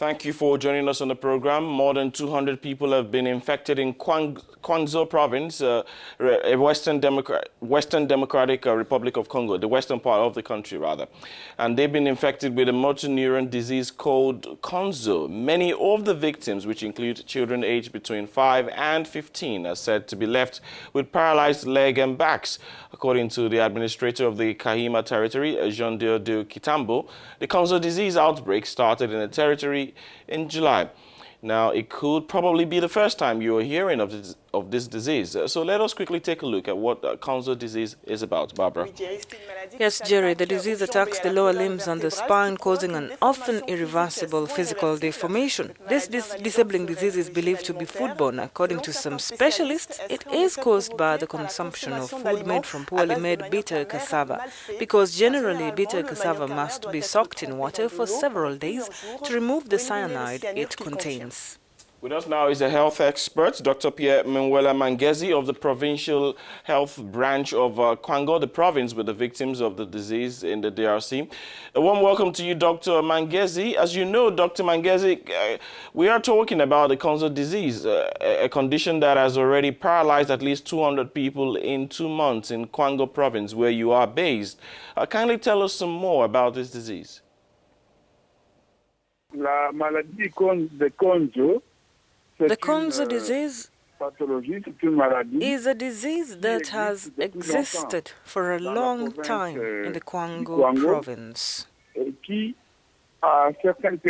Thank you for joining us on the program. More than 200 people have been infected in Kwango province, Western Democratic Republic of Congo, the western part of the country, rather. And they've been infected with a motor neuron disease called Konzo. Many of the victims, which include children aged between 5 and 15, are said to be left with paralyzed legs and backs. According to the administrator of the Kahemba territory, Dieu Kitambo, the Konzo disease outbreak started in the territory in July. Now, it could probably be the first time you are hearing of this disease. So let us quickly take a look at what Konzo disease is about. Barbara. Yes, Jerry, the disease attacks the lower limbs and the spine, causing an often irreversible physical deformation. This disabling disease is believed to be foodborne. According to some specialists, it is caused by the consumption of food made from poorly made bitter cassava, because generally bitter cassava must be soaked in water for several days to remove the cyanide it contains. With us now is a health expert, Dr. Pierre Mangezi of the Provincial Health Branch of Kwango, the province with the victims of the disease in the DRC. A warm welcome to you, Dr. Mangezi. As you know, Dr. Mangezi, we are talking about the Konzo disease, a condition that has already paralyzed at least 200 people in 2 months in Kwango province, where you are based. Kindly tell us some more about this disease. La maladie de Konzo. The Konzo disease is a disease that has existed for a long time in the Kwango province,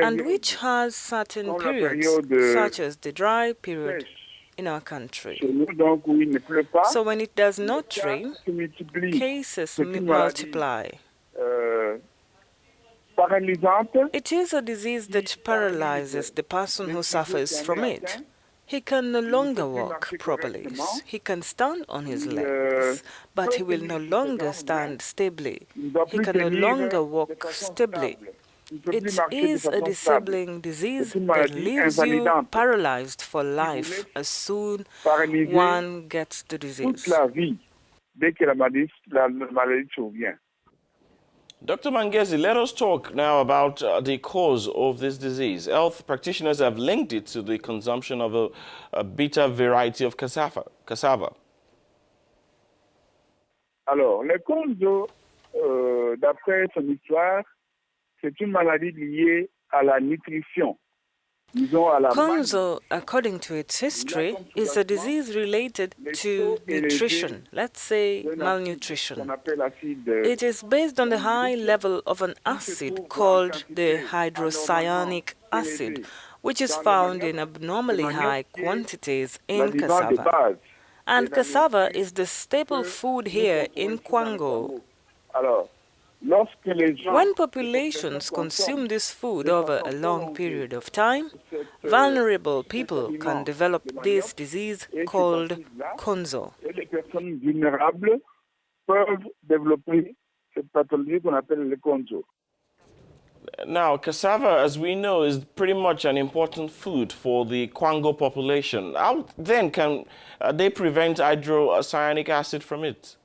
and which has certain periods, such as the dry period in our country. So when it does not rain, cases multiply. It is a disease that paralyzes the person who suffers from it. He can no longer walk properly. He can stand on his legs, but he will no longer stand stably. He can no longer walk stably. It is a disabling disease that leaves you paralyzed for life as soon one gets the disease. Dr. Mangezi, let us talk now about the cause of this disease. Health practitioners have linked it to the consumption of a bitter variety of cassava. Alors, le Konzo, d'après son histoire, c'est une maladie liée à la nutrition. Konzo, according to its history, is a disease related to nutrition, let's say malnutrition. It is based on the high level of an acid called the hydrocyanic acid, which is found in abnormally high quantities in cassava. And cassava is the staple food here in Kwango. When populations consume this food over a long period of time, vulnerable people can develop this disease called Konzo. Now, cassava, as we know, is pretty much an important food for the Kwango population. How then can they prevent hydrocyanic acid from it?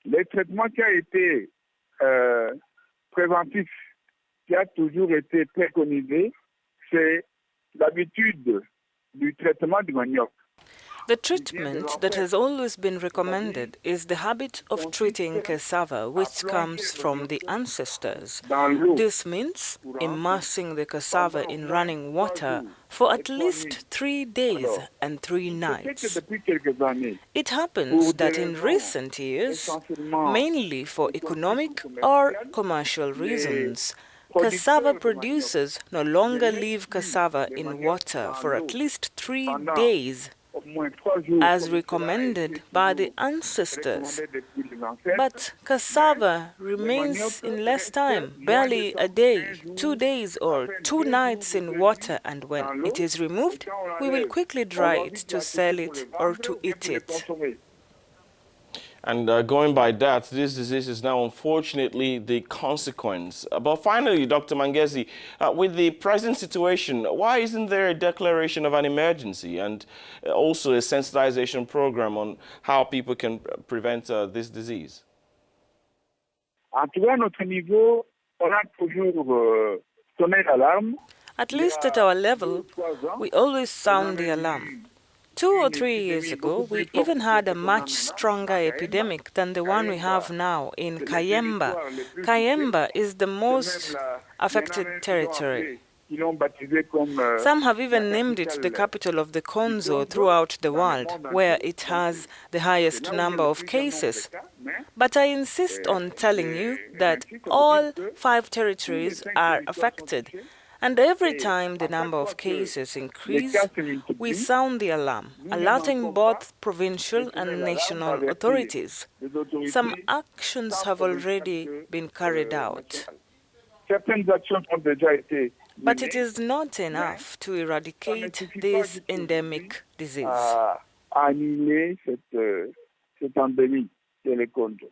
Le traitement qui a été préventif, qui a toujours été préconisé, c'est l'habitude du traitement du manioc. The treatment that has always been recommended is the habit of treating cassava, which comes from the ancestors. This means immersing the cassava in running water for at least 3 days and 3 nights. It happens that in recent years, mainly for economic or commercial reasons, cassava producers no longer leave cassava in water for at least 3 days, as recommended by the ancestors. But cassava remains in less time, barely a day, 2 days or 2 nights in water, and when it is removed, we will quickly dry it to sell it or to eat it. And going by that, this disease is now unfortunately the consequence. But finally, Dr. Mangezi, with the present situation, why isn't there a declaration of an emergency and also a sensitization program on how people can prevent this disease? En tout cas, à notre niveau, on a toujours sonné l'alarme. At least at our level, we always sound the alarm. 2 or 3 years ago, we even had a much stronger epidemic than the one we have now in Kahemba. Kahemba is the most affected territory. Some have even named it the capital of the Konzo throughout the world, where it has the highest number of cases. But I insist on telling you that all 5 territories are affected. And every time the number of cases increase, we sound the alarm, alerting both provincial and national authorities. Some actions have already been carried out. But it is not enough to eradicate this endemic disease. Annihiler cette endémie, c'est le Konzo.